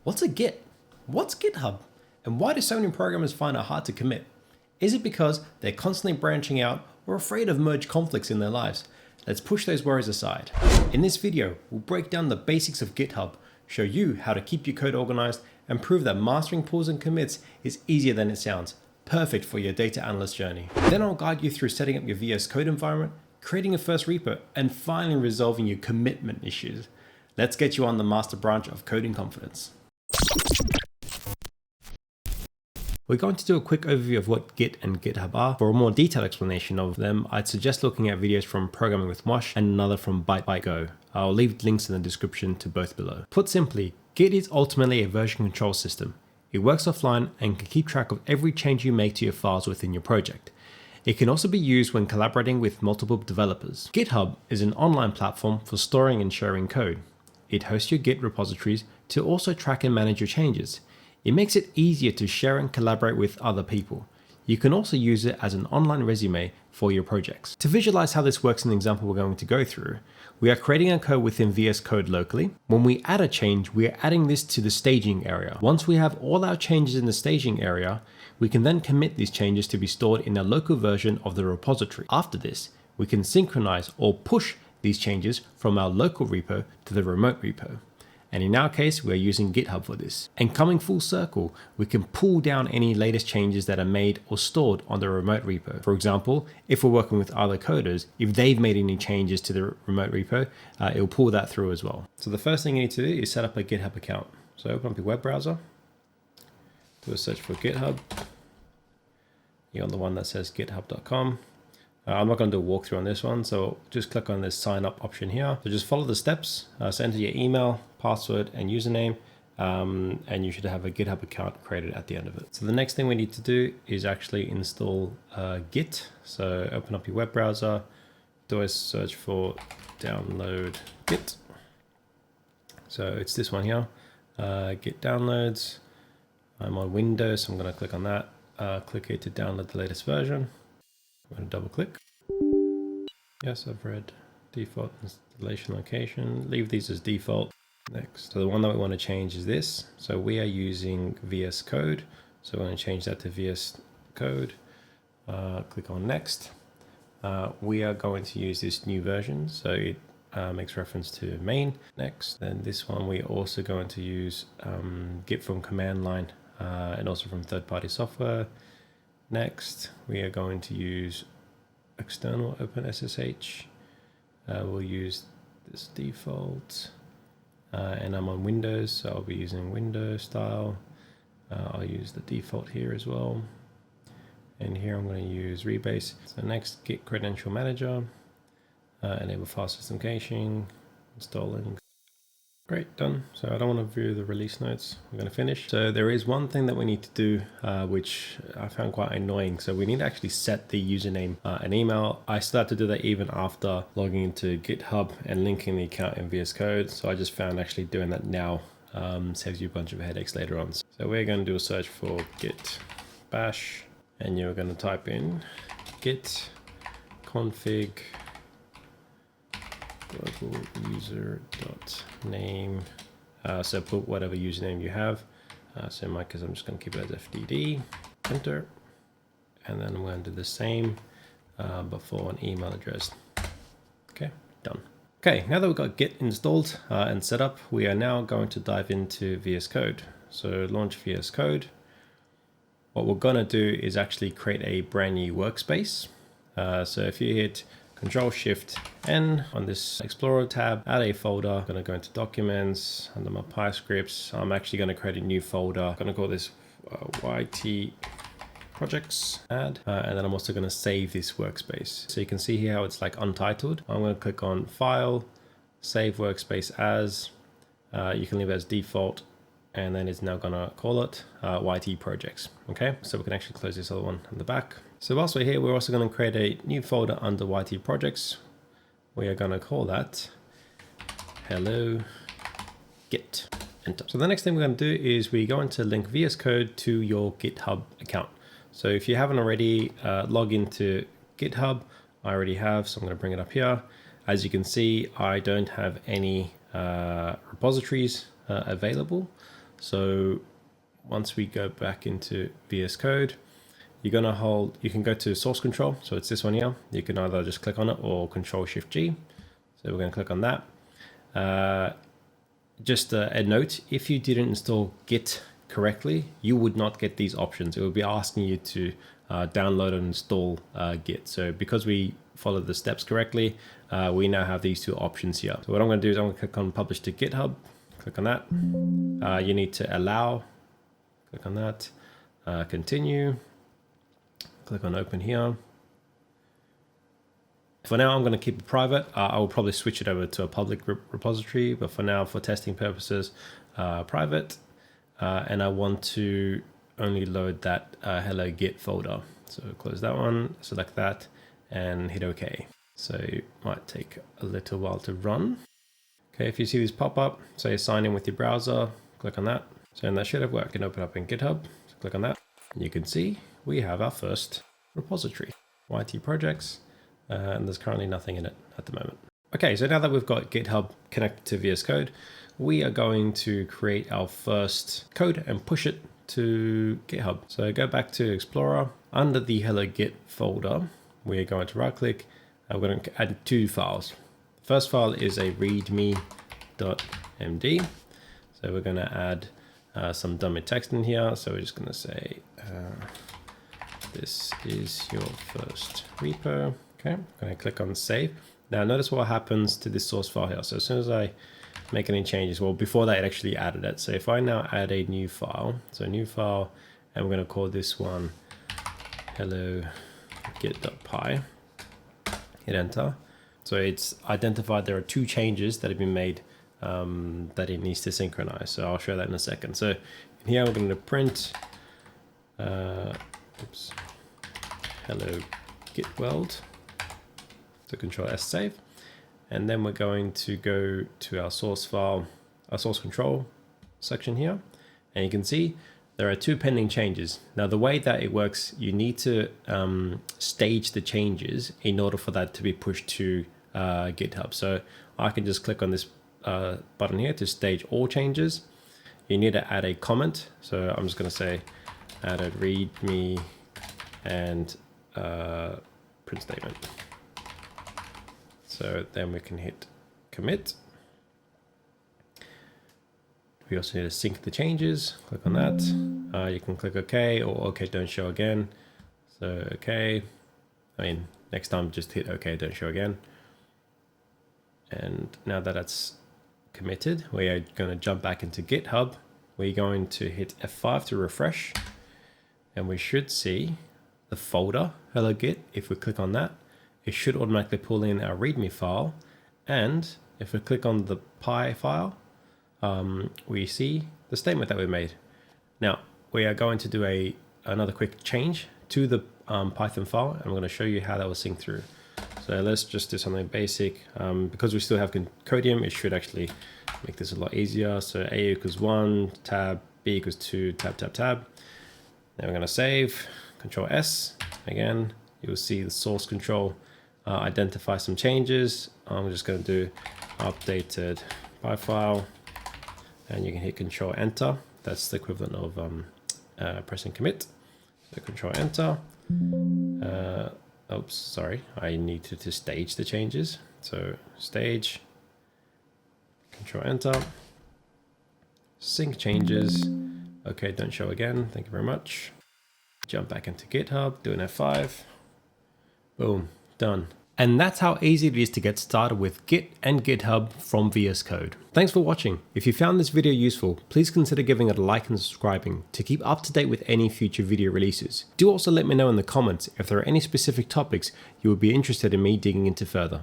What's a Git? What's GitHub? And why do so many programmers find it hard to commit? Is it because they're constantly branching out or afraid of merge conflicts in their lives? Let's push those worries aside. In this video, we'll break down the basics of GitHub, show you how to keep your code organized, and prove that mastering pulls and commits is easier than it sounds. Perfect for your data analyst journey. Then I'll guide you through setting up your VS Code environment, creating a first repo, and finally resolving your commitment issues. Let's get you on the master branch of coding confidence. We're going to do a quick overview of what Git and GitHub are. For a more detailed explanation of them, I'd suggest looking at videos from Programming with Mosh and another from Byte. I'll leave links in the description to both below. Put simply, Git is ultimately a version control system. It works offline and can keep track of every change you make to your files within your project. It can also be used when collaborating with multiple developers. GitHub is an online platform for storing and sharing code. It hosts your Git repositories to also track and manage your changes. It makes it easier to share and collaborate with other people. You can also use it as an online resume for your projects. To visualize how this works in the example we're going to go through, we are creating a code within VS Code locally. When we add a change, we are adding this to the staging area. Once we have all our changes in the staging area, we can then commit these changes to be stored in a local version of the repository. After this, we can synchronize or push these changes from our local repo to the remote repo. And in our case, we're using GitHub for this. And coming full circle, we can pull down any latest changes that are made or stored on the remote repo. For example, if we're working with other coders, if they've made any changes to the remote repo, it'll pull that through as well. So the first thing you need to do is set up a GitHub account. So open up your web browser, do a search for GitHub. You're on the one that says github.com. I'm not going to do a walkthrough on this one, so just click on this sign up option here. So just follow the steps, so enter your email, password, and username, and you should have a GitHub account created at the end of it. So the next thing we need to do is actually install Git. So open up your web browser, do a search for download Git. So it's this one here, Git downloads. I'm on Windows, so I'm going to click on that. Click here to download the latest version. I'm going to double click. Yes, I've read default installation location. Leave these as default. Next. So the one that we want to change is this. So we are using VS Code. So we're going to change that to VS Code. Click on next. We are going to use this new version. So it makes reference to main. Next. Then this one we're also going to use Git from command line and also from third-party software. Next, we are going to use external OpenSSH. We'll use this default, and I'm on Windows, so I'll be using Windows style. I'll use the default here as well. And here I'm going to use Rebase. So next, Git Credential Manager, enable file system caching, installing. Great, done. So I don't want to view the release notes. We're going to finish. So there is one thing that we need to do, which I found quite annoying. So we need to actually set the username and email. I still have to do that even after logging into GitHub and linking the account in VS Code. So I just found actually doing that now saves you a bunch of headaches later on. So we're going to do a search for git bash, and you're going to type in git config global user dot name. So put whatever username you have. So in my case, I'm just going to keep it as FDD. Enter, and then I'm going to do the same, but for an email address. Okay, done. Okay, now that we've got Git installed and set up, we are now going to dive into VS Code. So launch VS Code. What we're going to do is actually create a brand new workspace. So if you hit Control-Shift-N on this Explorer tab, add a folder. I'm going to go into Documents, under my PyScripts. I'm actually going to create a new folder. I'm going to call this YT Projects, add, and then I'm also going to save this workspace. So you can see here how it's like untitled. I'm going to click on File, Save Workspace As. You can leave it as default, and then it's now going to call it YT Projects. Okay, so we can actually close this other one in the back. So whilst we're here, we're also going to create a new folder under YT Projects. We are going to call that Hello Git. Enter. So the next thing we're going to do is we're going to link VS Code to your GitHub account. So if you haven't already, log into GitHub. I already have, so I'm going to bring it up here. As you can see, I don't have any repositories available. So once we go back into VS Code, you're gonna hold, you can go to source control. So it's this one here. You can either just click on it or Control-Shift-G. So we're gonna click on that. Just a note, if you didn't install Git correctly, you would not get these options. It would be asking you to download and install Git. So because we followed the steps correctly, we now have these two options here. So what I'm going to do is I'm going to click on Publish to GitHub. Click on that. You need to allow. Click on that. Continue. Click on Open here. For now, I'm going to keep it private. I will probably switch it over to a public repository, but for now, for testing purposes, private. And I want to only load that hello Git folder. So close that one, select that, and hit OK. So it might take a little while to run. Okay, if you see this pop up, say sign in with your browser, click on that. So that should have worked. You can open up in GitHub, so click on that. And you can see we have our first repository, YT projects. And there's currently nothing in it at the moment. Okay, so now that we've got GitHub connected to VS Code, we are going to create our first code and push it to GitHub. So go back to Explorer. Under the Hello Git folder, we're going to right click. We're going to add two files. The first file is a readme.md. So we're going to add some dummy text in here. So we're just going to say, this is your first repo. Okay, I'm going to click on save. Now notice what happens to this source file here. So as soon as I make any changes, well, before that it actually added it. So if I now add a new file, so new file, and we're going to call this one hello git.py, hit enter. So it's identified there are two changes that have been made that it needs to synchronize. So I'll show that in a second. So here we're going to print hello git world. So Control S save. And then we're going to go to our source file, our source control section here. And you can see there are two pending changes. Now the way that it works, you need to stage the changes in order for that to be pushed to GitHub. So I can just click on this button here to stage all changes. You need to add a comment. So I'm just going to say add a readme and print statement. So then we can hit commit. We also need to sync the changes. Click on that. You can click OK or OK, don't show again. So OK. I mean, next time just hit OK, don't show again. And now that that's committed, we are going to jump back into GitHub. We're going to hit F5 to refresh. And we should see the folder hello Git. If we click on that, it should automatically pull in our README file. And if we click on the py file, we see the statement that we made. Now, we are going to do another quick change to the Python file, and I'm going to show you how that will sync through. So let's just do something basic. Because we still have Codium, it should actually make this a lot easier. So A equals 1, tab, B equals 2, tab, tab, tab. Now we're going to save, Control S. Again, you'll see the source control. Identify some changes. I'm just going to do updated py file, and you can hit Control Enter. That's the equivalent of pressing commit. So Control Enter. Oops, sorry, I needed to stage the changes. So stage, Control Enter, sync changes. Okay, don't show again. Thank you very much. Jump back into GitHub, do an F5. Boom. Done. And that's how easy it is to get started with Git and GitHub from VS Code. Thanks for watching. If you found this video useful, please consider giving it a like and subscribing to keep up to date with any future video releases. Do also let me know in the comments if there are any specific topics you would be interested in me digging into further.